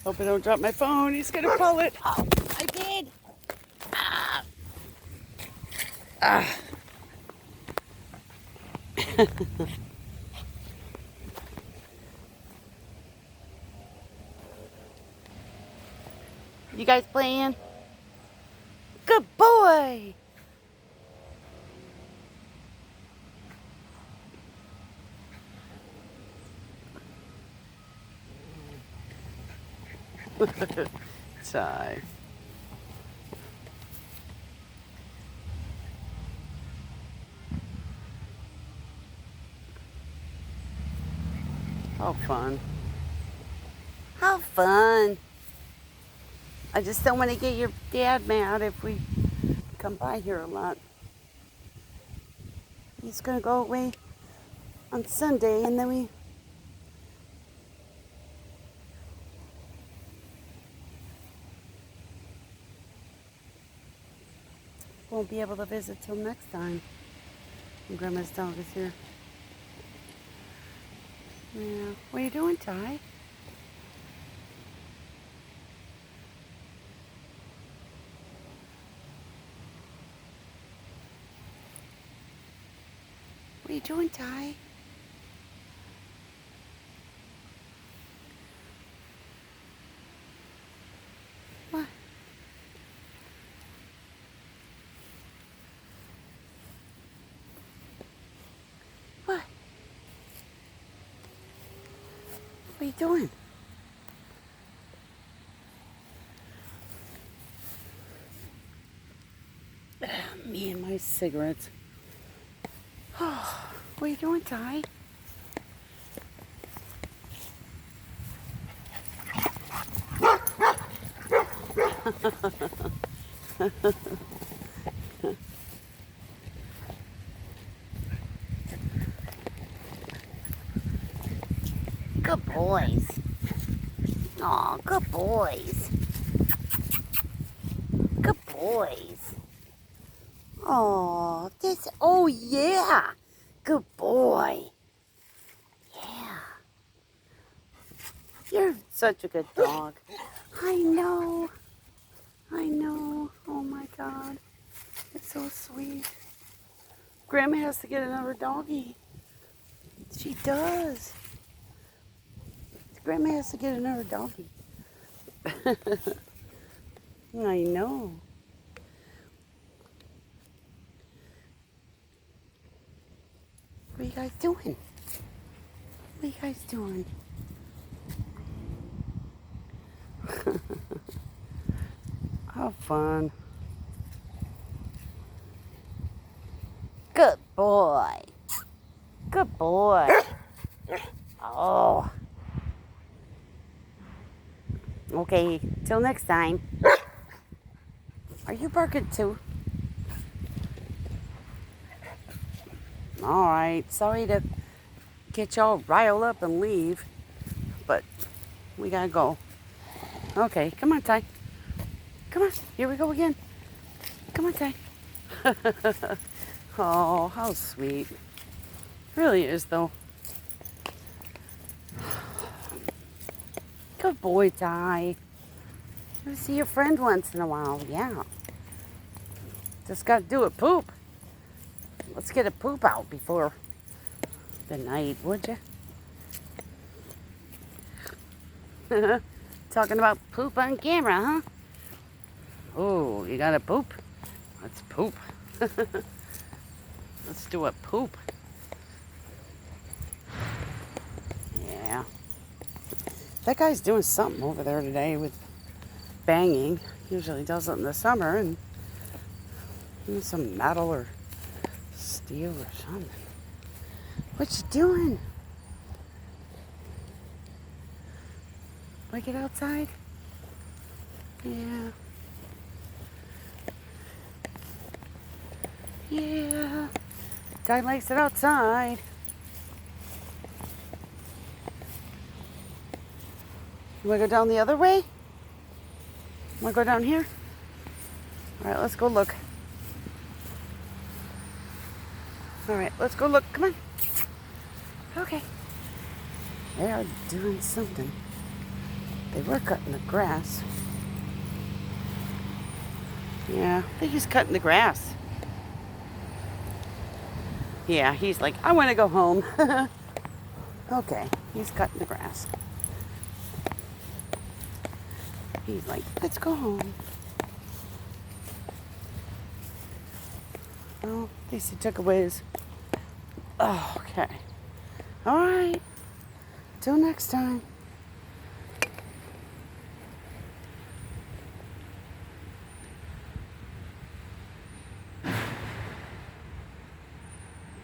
Hope I don't drop my phone. He's gonna pull it. Oh, I did. Ah. Ah. You guys playing? Good boy. Ty. How fun. How fun. I just don't want to get your dad mad if we come by here a lot. He's going to go away on Sunday and then we won't be able to visit till next time. And Grandma's dog is here. Yeah. What are you doing, Ty? What are you doing, Ty? What? What? What are you doing? Me and my cigarettes. Oh, what are you doing, Ty? Good boys. Aw, good boys. Good boys. Oh, oh yeah. Good boy. Yeah. You're such a good dog. I know. I know. Oh my God. It's so sweet. Grandma has to get another doggie. She does. Grandma has to get another doggie. I know. What are you guys doing? What are you guys doing? How fun. Good boy. Good boy. Oh. Okay, till next time. Are you barking too? All right. Sorry to get y'all riled up and leave, but we gotta go. Okay, come on, Ty. Come on, here we go again. Come on, Ty. Oh, how sweet. Really is, though. Good boy, Ty. You see your friend once in a while, yeah. Just gotta do it, poop. Let's get a poop out before the night, would you? Talking about poop on camera, huh? Oh, you got a poop? Let's poop. Let's do a poop. Yeah. That guy's doing something over there today with banging. Usually does it in the summer and some metal or steel or something. What you doing? Want to get outside? Yeah. Yeah. Ty likes it outside. You want to go down the other way? Want to go down here? All right, let's go look. All right, let's go look. Come on. Okay. They are doing something. They were cutting the grass. Yeah, I think he's cutting the grass. Yeah, he's like, I want to go home. Okay, he's cutting the grass. He's like, let's go home. Oh, at least he took away his... Oh, okay. All right. Till next time.